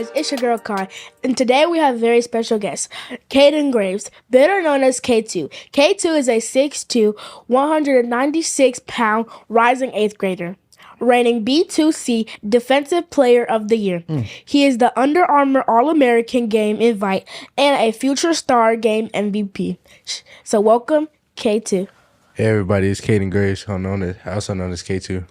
guys, it's your girl Kai, and today we have a very special guest, Caden Graves, better known as K2. K2 is a 6'2", 196-pound rising 8th grader, reigning B2C Defensive Player of the Year. He is the Under Armour All-American Game Invite and a Future Star Game MVP. So welcome, K2. Hey everybody, it's Caden Graves, also known as K2.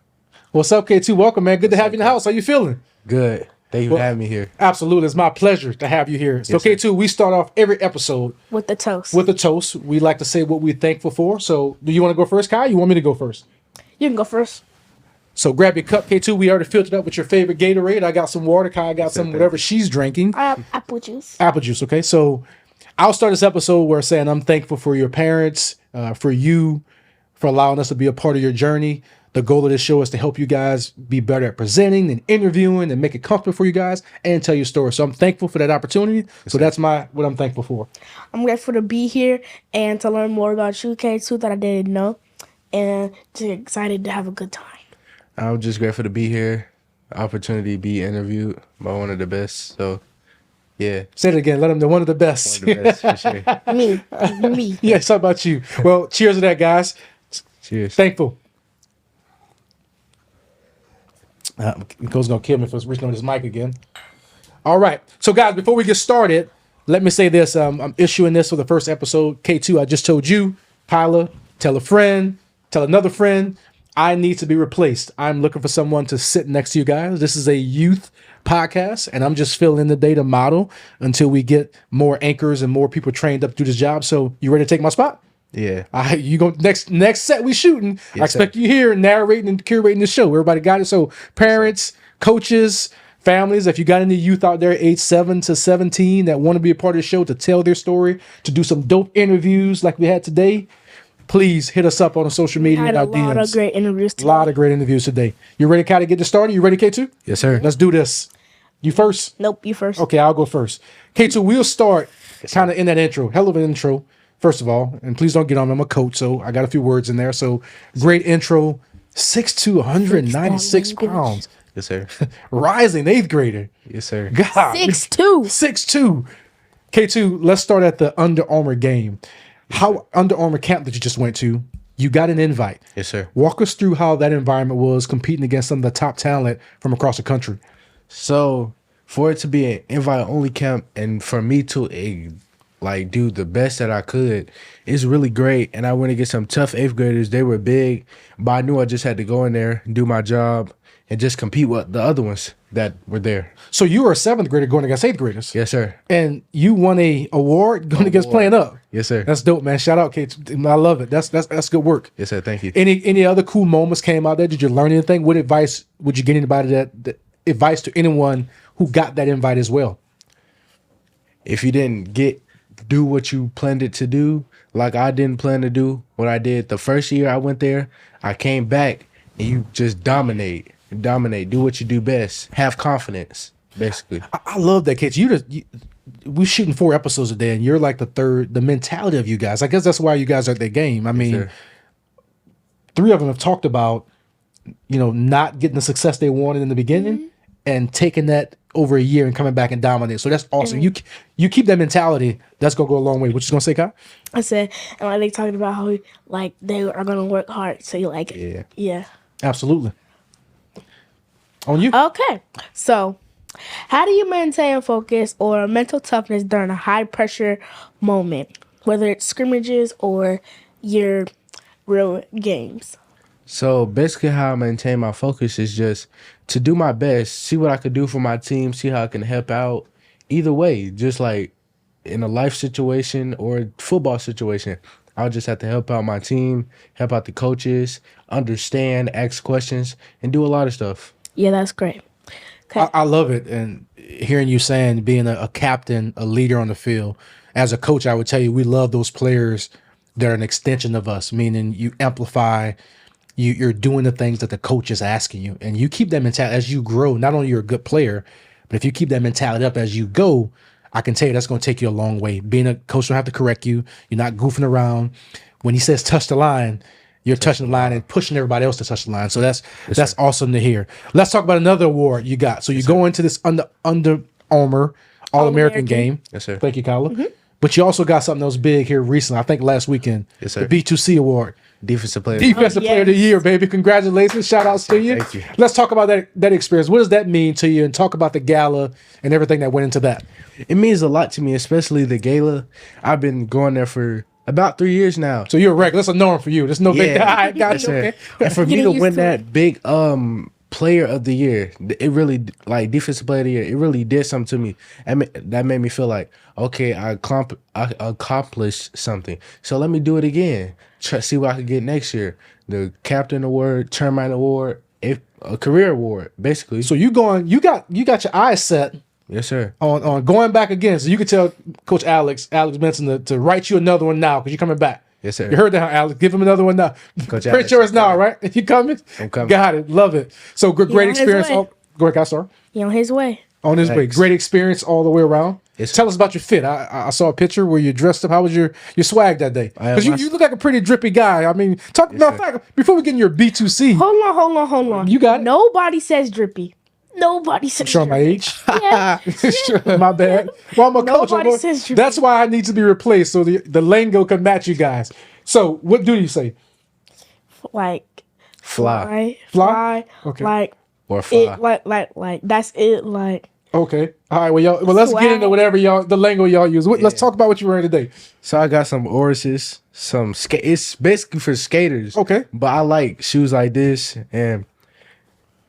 What's up, K2? Welcome, man. Good to have you in the house. How you feeling? Good. Thank you for having me here. Absolutely. It's my pleasure to have you here. So, Yes, sir. K2, we start off every episode With the toast. with a toast. We like to say what we're thankful for. So, do you want to go first, Kai? You want me to go first? You can go first. So, grab your cup, K2. We already filled it up with your favorite Gatorade. I got some water. Kai got some thank whatever she's drinking. I have apple juice. Apple juice, okay? So, I'll start this episode where saying I'm thankful for your parents, for you, for allowing us to be a part of your journey. The goal of this show is to help you guys be better at presenting and interviewing and make it comfortable for you guys and tell your story. So I'm thankful for that opportunity. So that's what I'm thankful for. I'm grateful to be here and to learn more about you, K2, that I didn't know, and just excited to have a good time. I'm just grateful to be here, opportunity to be interviewed by one of the best. So, yeah, Say it again. Let them know one of the best. one of the best for sure. Me. Yes, how about you? Well, cheers to that, guys. Cheers. Thankful. Nicole's going to kill me for reaching on his mic again. All right. So, guys, before we get started, let me say this. I'm issuing this for the first episode. K2, I just told you, Kyla, tell a friend, tell another friend, I need to be replaced. I'm looking for someone to sit next to you guys. This is a youth podcast, and I'm just filling in the data model until we get more anchors and more people trained up to do this job. So, you ready to take my spot? Yeah. You go next set we shooting. I Yes, expect you here narrating and curating the show. Everybody got it. So parents, coaches, families, if you got any youth out there age 7 to 17 that want to be a part of the show to tell their story, to do some dope interviews like we had today, please hit us up on the social media. I had in a our lot DMs. of great interviews A today. lot of great interviews today. You ready, Kai, to get this started? You ready, K2? Yes, sir. Let's do this. You first? Nope, you first. Okay, I'll go first. K2, we'll start kind of in that intro. Hell of an intro, first of all. And please don't get on me. I'm a coach, so I got a few words in there. So great intro. 6'2", 196 pounds. Yes, sir. Rising 8th grader. Yes, sir. God. 6'2". 6'2". K2, let's start at the Under Armour game. How Under Armour camp that you just went to, you got an invite. Yes, sir. Walk us through how that environment was competing against some of the top talent from across the country. So, for it to be an invite-only camp and for me to do the best that I could, it's really great. And I went against some tough 8th graders. They were big, but I knew I just had to go in there, do my job, and just compete with the other ones that were there. So you were a 7th grader going against 8th graders. Yes, sir. And you won a award going against playing up. Yes, sir. That's dope, man. Shout out, Kate. I love it. That's good work. Yes, sir. Thank you. Any other cool moments came out there? Did you learn anything? What advice would you give anybody that advice to anyone who got that invite as well? If you didn't do what you planned it to do, like I didn't plan to do what I did the first year I went there, I came back and you just dominate, do what you do best, have confidence, basically. I love that, Kate. We're shooting 4 episodes a day, and you're like the mentality of you guys. I guess that's why you guys are at the game. I mean, sir. 3 of them have talked about, not getting the success they wanted in the beginning and taking that over a year and coming back and dominate. So that's awesome. You keep that mentality. That's gonna go a long way. What you gonna say, Kai? I said, and like they talking about how they are gonna work hard. So you like it. Yeah. Yeah. Absolutely. On you. Okay. So, how do you maintain focus or mental toughness during a high pressure moment, whether it's scrimmages or your real games? So basically how I maintain my focus is just to do my best, see what I could do for my team, see how I can help out. Either way, just like in a life situation or a football situation, I'll just have to help out my team, help out the coaches, understand, ask questions, and do a lot of stuff. Yeah, that's great. Okay. I love it. And hearing you saying being a captain, a leader on the field, as a coach, I would tell you we love those players that are an extension of us, meaning you amplify. You're doing the things that the coach is asking you, and you keep that mentality as you grow. Not only you're a good player, but if you keep that mentality up as you go, I can tell you that's going to take you a long way. Being a coach don't have to correct you. You're not goofing around. When he says touch the line, you're touching the line and pushing everybody else to touch the line. So that's awesome to hear. Let's talk about another award you got. So you go into this under Armor All-American All-American. game. Yes, sir. Thank you, Kyla. But you also got something else big here recently. I think last weekend. Yes, sir. The B2C award. Defensive player. Defensive Player of the yes. Year, baby. Congratulations. Shout outs to you. Thank you. Let's talk about that experience. What does that mean to you? And talk about the gala and everything that went into that. It means a lot to me, especially the gala. I've been going there for about 3 years now. So you're a regular. That's a norm for you. There's no big. Yeah. I got Yes, you. sir. Okay. And for me Getting to used win to that big player of the year, it really, like, defensive player of the year, it really did something to me. That made me feel like, okay, I accomplished something. So let me do it again. See what I can get next year. The captain award, tournament award, a career award, basically. So you got your eyes set Yes, sir. on going back again. So you could tell Coach Alex Benson to write you another one now because you're coming back. Yes, sir. You heard that, Alex. Give him another one now. Coach Pretty Alex, sure it's I'm now, coming. right? You coming? I'm coming. Got it. Love it. So great on his experience. way. Oh, go ahead, Sorry. He on his way. On his way. Thanks. Great experience all the way around. Yes, Tell us about your fit. I saw a picture where you dressed up. How was your swag that day? Because my- you look like a pretty drippy guy. I mean, matter of fact, before we get in your B2C, Hold on. You got it. Nobody says drippy. Nobody says showing my drippy. age. Yeah. My bad. Well, I'm a coach. Nobody says drippy. That's why I need to be replaced so the lingo can match you guys. So what do you say? Like Fly. fly. Okay. Like Or fly. it. Like that's it. Like Okay. All right. Well, y'all. Well, let's get into Swag. whatever the lingo y'all use. Let's talk about what you're wearing today. So I got some Orises, some skate. It's basically for skaters. Okay. But I like shoes like this, and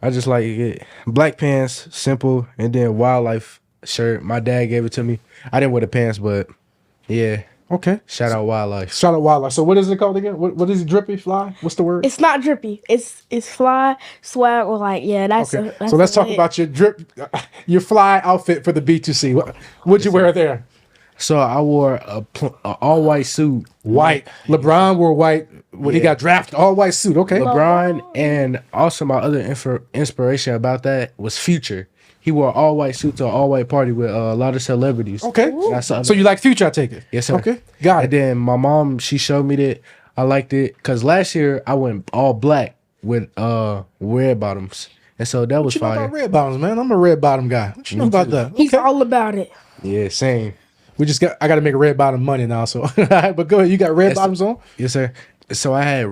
I just like it. Black pants, simple, and then wildlife shirt. My dad gave it to me. I didn't wear the pants, but yeah. Okay. Shout out wildlife. Shout out wildlife. So what is it called again? What is it? Drippy fly? What's the word? it's not drippy. It's fly swag or like yeah. That's Okay. that's So let's talk it. about your fly outfit for the B2C. What'd you wear there? So I wore a all white suit. White. LeBron wore white when he Yeah. got drafted. All white suit. Okay. LeBron, and also my other inspiration about that was Future. He wore an all white suit to an all white party with a lot of celebrities. Okay. And I saw So you like Future? I take it. Yes, sir. Okay. Got And it. then my mom, she showed me that. I liked it because last year I went all black with red bottoms, and so that was What you know fire. about red bottoms, man? I'm a red bottom guy. What you know about that? He's Okay. all about it. Yeah, same. I got to make a red bottom money now. So, but go ahead. You got red Yes, bottoms on? Yes, sir. So I had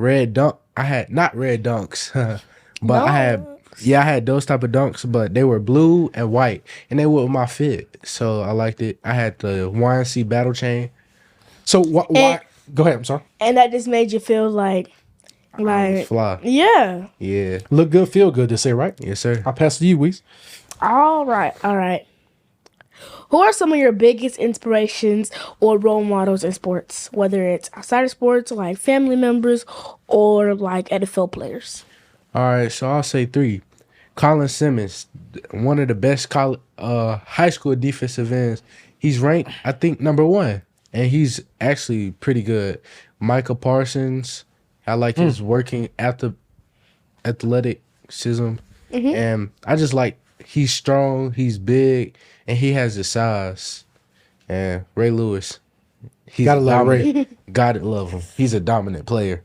I had not red dunks, but I had those type of dunks, but they were blue and white, and they were with my fit, so I liked it. I had the YNC battle chain. So why? Go ahead. I'm sorry. And that just made you feel like Fly. yeah. Yeah. Look good, feel good. They say, right? Yes, sir. I'll pass to you, Weez. All right. Who are some of your biggest inspirations or role models in sports? Whether it's outside of sports, like family members, or like NFL players. All right, so I'll say 3. Colin Simmons, one of the best high school defensive ends. He's ranked, I think, number 1, and he's actually pretty good. Micah Parsons, I like his working athleticism, and I just like he's strong, he's big, and he has the size. And Ray Lewis, he's Gotta love Ray. dominant. Gotta love him. He's a dominant player.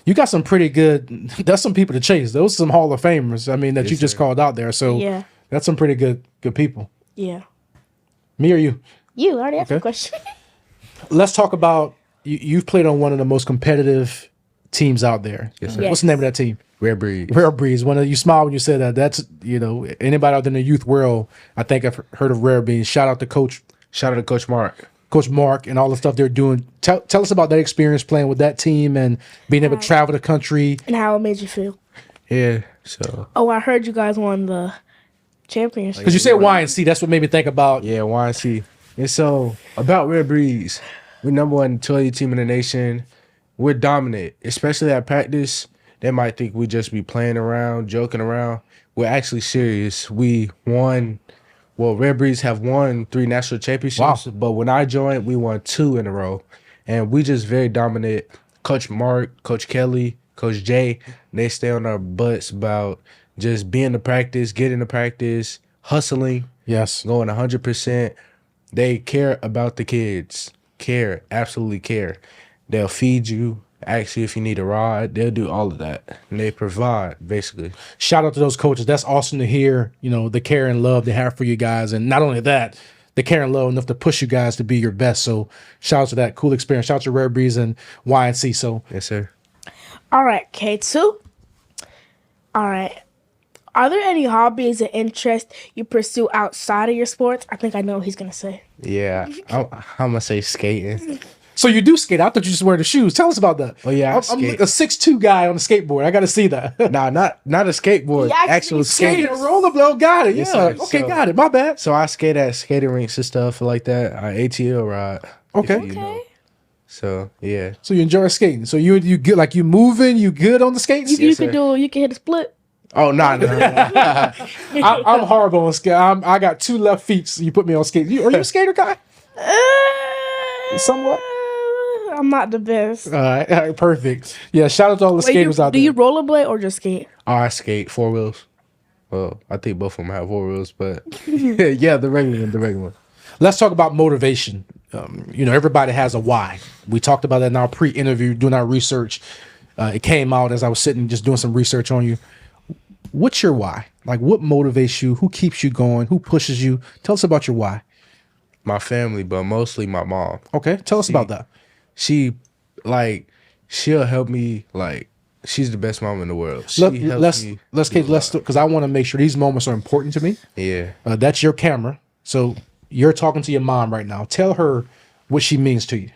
You got some pretty good. That's some people to chase. Those are some Hall of Famers. I mean, that Yes, you just sir. called out there. So Yeah. that's some pretty good people. Yeah. Me or you? You already asked the Okay. question. Let's talk about you've played on one of the most competitive teams out there. Yes, sir. Yes. What's the name of that team? Rare breed. Rare Breeds. One of you smiled when you said that. That's anybody out there in the youth world. I think I've heard of Rare Breeds. Shout out to Shout out to Coach Mark. Coach Mark and all the stuff they're doing. Tell us about that experience playing with that team and being able to travel the country. And how it made you feel. Yeah, so Oh, I heard you guys won the championship. Because you said Y&C, that's what made me think about. yeah, YNC. And so about Rare Breeds, we're number 1 12 team in the nation. We're dominant, especially at practice. They might think we just be playing around, joking around. We're actually serious. We won. Well, Rare Breeds have won 3 national championships, Wow. but when I joined, we won 2 in a row. And we just very dominant. Coach Mark, Coach Kelly, Coach Jay, they stay on our butts about just being to practice, getting to practice, hustling, Yes. going 100%. They care about the kids. Absolutely care. They'll feed you. ask you if you need a ride. They'll do all of that, and they provide basically. Shout out to those coaches. That's awesome to hear, the care and love they have for you guys. And not only that, the care and love enough to push you guys to be your best. So shout out to that cool experience. Shout out to Rare Breeze and YNC. So Yes, sir. All right, K2. All right. Are there any hobbies and interests you pursue outside of your sports? I think I know what he's going to say. Yeah, I'm gonna say skating. so you do skate. I thought you just wear the shoes. Tell us about that. Oh, yeah, I I'm skate. a 6'2" guy on a skateboard. I got to see that. Nah, not a skateboard. He actually Actual Skating, skate. rollerball. Got it. Yes, Yeah. sir. Okay, So- got it. My bad. So I skate at skating rinks and stuff like that. I ATL ride. Okay. if you know. So yeah. So you enjoy skating. So you good? Like you moving? You good on the skates? You Yes, can sir. you can hit a split. Oh no. I'm horrible on skate. I got 2 left feet. So you put me on skate. Are you a skater guy? Somewhat. I'm not the best. All right, perfect. Yeah, shout out to all the Wait, skaters out do there. you rollerblade or just skate? I skate 4 wheels. Well, I think both of them have 4 wheels, but yeah, the regular one. Let's talk about motivation. Everybody has a why. We talked about that in our pre-interview, doing our research. It came out as I was sitting just doing some research on you. What's your why? Like, what motivates you? Who keeps you going? Who pushes you? Tell us about your why. My family, but mostly my mom. Okay, tell us about that. She'll help me. Like, she's the best mom in the world. She helps Let's me. because I want to make sure these moments are important to me. Yeah. That's your camera, so you're talking to your mom right now. Tell her what she means to you.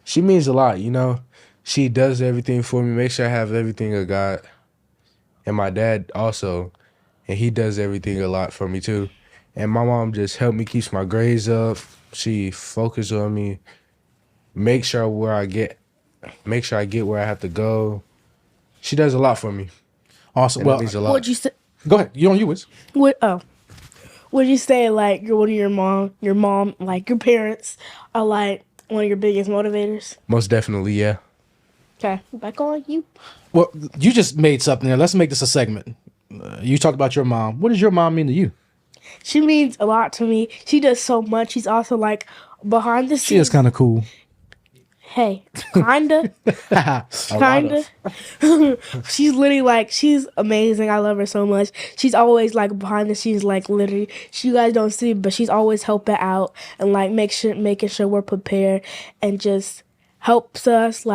She means a lot, She does everything for me, make sure I have everything I got. And my dad also, and he does everything a lot for me too. And my mom just helped me keep my grades up. She focused on me, make sure I get where I have to go. She does a lot for me. Awesome. And Well, it means a lot. Would you say? go ahead. You on you is. Would you say like one of your mom, like your parents are like one of your biggest motivators? Most definitely, yeah. Okay, back on you. Well, you just made something there. Let's make this a segment. You talked about your mom. What does your mom mean to you? She means a lot to me. She does so much. She's also like behind the She is scenes. kind of cool. Hey, kinda. She's literally like, she's amazing. I love her so much. She's always like behind the scenes, like literally. You guys don't see, but she's always helping out and like making sure we're prepared and just helps us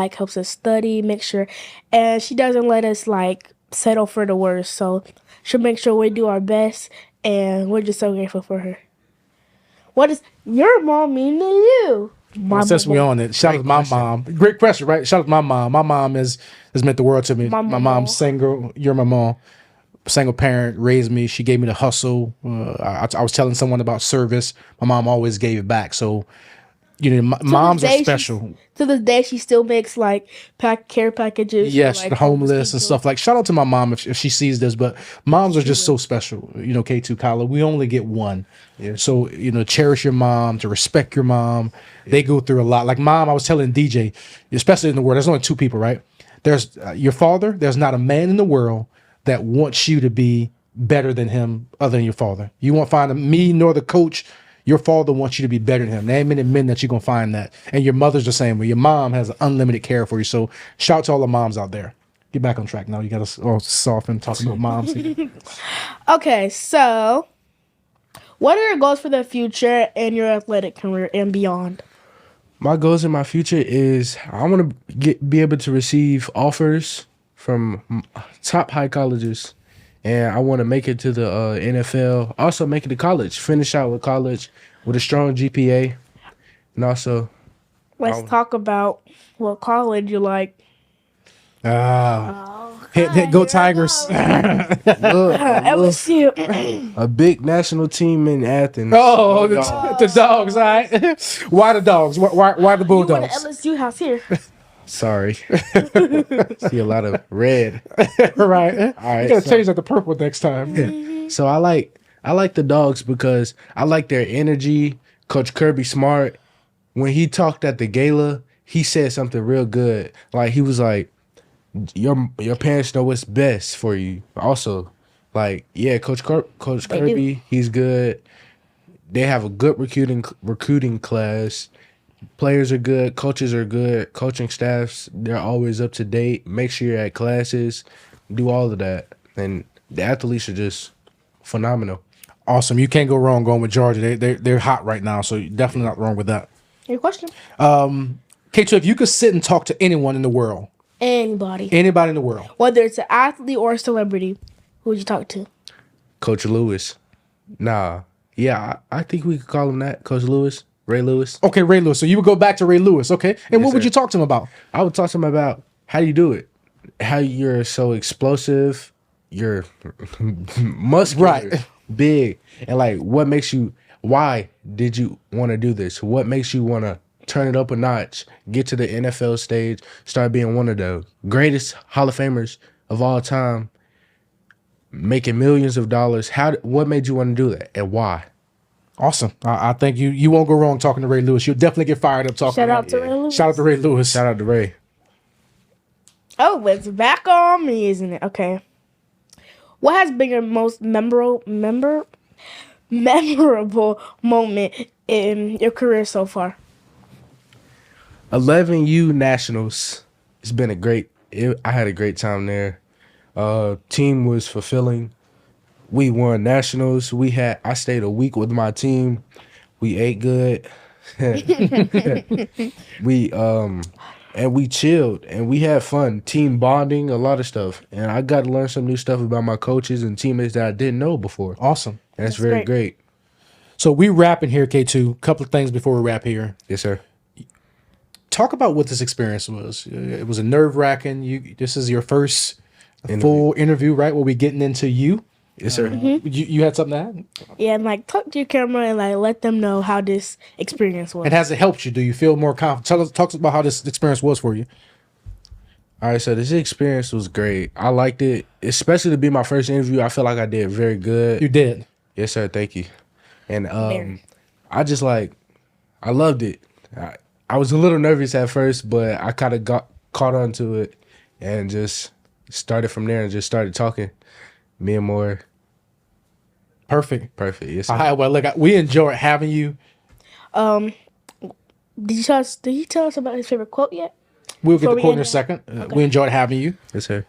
study, make sure, and she doesn't let us like settle for the worst. So she'll make sure we do our best, and we're just so grateful for her. What does your mom mean to you? My Since mom. we on it, shout out to my mom. Great question, right? Shout out to my mom. My mom has meant the world to me. My My mom. mom's single. You're my mom. Single parent, raised me. She gave me the hustle. I was telling someone about service. My mom always gave it back. So, moms are day, special. To this day, she still makes like care packages. Yes, for, like, the homeless and people. stuff. Like, shout out to my mom if she sees this, but moms are just so special. K2 Kyla, we only get one. Yeah. So, cherish your mom, to respect your mom. They go through a lot. Like, mom, I was telling DJ, especially in the world, there's only 2 people, right? There's your father. There's not a man in the world that wants you to be better than him other than your father. You won't find me nor the coach. Your father wants you to be better than him. There ain't many men that you're going to find that. And your mother's the same way. Your mom has unlimited care for you. So shout out to all the moms out there. Get back on track now. You got to all soften talking about moms. Okay, so what are your goals for the future and your athletic career and beyond? My goals in my future is I want to be able to receive offers from top high colleges, and I want to make it to the NFL. Also, make it to college. Finish out with college with a strong GPA, and also Let's talk about what college you like. Go Tigers. LSU. a big national team in Athens. Oh, the dogs, all right. Why the dogs? Why the You went to Bulldogs? LSU house here. Sorry, see a lot of red. Right. All right, You got to so- change that to purple next time. So I like the dogs because I like their energy. Coach Kirby Smart, when he talked at the gala, he said something real good. Like he was like, "Your parents know what's best for you." Also, like Coach Kirby, he's good. They have a good recruiting class. Players are good, coaches are good, coaching staffs, they're always up to date. Make sure you're at classes, do all of that. And the athletes are just phenomenal. Awesome. You can't go wrong going with Georgia. They're hot right now, so you're definitely not wrong with that. Your question? K2, if you could sit and talk to anyone in the world, Anybody. anybody in the world, Whether it's an athlete or a celebrity, who would you talk to? Coach Lewis. Nah. Yeah, I think we could call him that. Coach Lewis, Ray Lewis. okay, Ray Lewis. So you would go back to Ray Lewis, okay? And what would sir. you talk to him about? I would talk to him about how do you do it? How you're so explosive, you're muscular, Right. big, and like what makes you, why did you want to do this? What makes you want to turn it up a notch, get to the NFL stage, start being one of the greatest Hall of Famers of all time, making millions of dollars? What made you want to do that and why? Awesome. I think you won't go wrong talking to Ray Lewis. You'll definitely get fired up talking Shout to out him. to Ray Lewis. Shout out to Ray Lewis. Shout out to Ray. Oh, it's back on me, isn't it? Okay. What has been your most memorable moment in your career so far? 11U Nationals. It's been I had a great time there. Team was fulfilling. We won nationals. I stayed a week with my team. We ate good. And we chilled and we had fun. Team bonding, a lot of stuff. And I got to learn some new stuff about my coaches and teammates that I didn't know before. Awesome. And it's very great. So we wrapping here, K2. Couple of things before we wrap here. Yes, sir. Talk about what this experience was. It was a nerve-wracking. This is your first full interview, right? Where we getting into you. Yes, sir. You had something to add? Yeah, and like talk to your camera and like let them know how this experience was. And has it helped you? Do you feel more confident? Talk about how this experience was for you. All right, so this experience was great. I liked it, especially to be my first interview. I feel like I did very good. You did. Yes, sir. Thank you. And Very. I just I loved it. I was a little nervous at first, but I kind of got caught onto it and just started from there and just started talking. Me and more. Perfect. Perfect. Yes, sir. All right, well, look, we enjoyed having you. Did you tell us about his favorite quote yet? We'll get Before the we quote in end a it. second. We enjoyed having you. Yes, sir.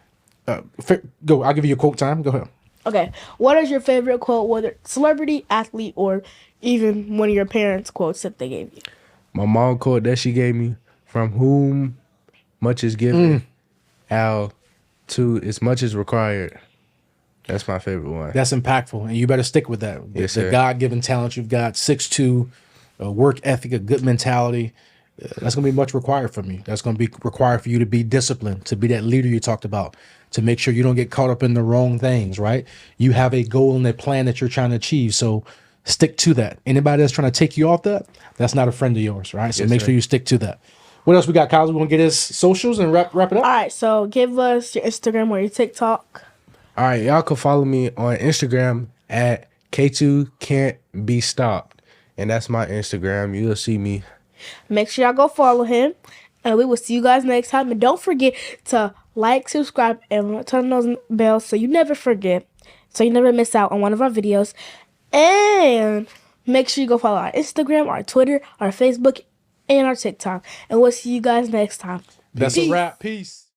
Go. I'll give you a quote time. Go ahead. Okay. What is your favorite quote, whether celebrity, athlete, or even one of your parents' quotes that they gave you? My mom quote that she gave me, from whom much is given, how to as much is required. That's my favorite one. That's impactful, and you better stick with that. Yes, the sir. God-given talent you've got, 6'2", a work ethic, a good mentality. That's going to be much required from you. That's going to be required for you to be disciplined, to be that leader you talked about, to make sure you don't get caught up in the wrong things, right? You have a goal and a plan that you're trying to achieve, so stick to that. Anybody that's trying to take you off that's not a friend of yours, right? So Yes, make sir. sure you stick to that. What else we got, Kyle? We want to get his socials and wrap it up? All right. So give us your Instagram or your TikTok. All right, y'all can follow me on Instagram at K2 Can't Be Stopped. And that's my Instagram. You'll see me. Make sure y'all go follow him. And we will see you guys next time. And don't forget to like, subscribe, and turn on those bells so you never forget. So you never miss out on one of our videos. And make sure you go follow our Instagram, our Twitter, our Facebook, and our TikTok. And we'll see you guys next time. That's a wrap. Peace.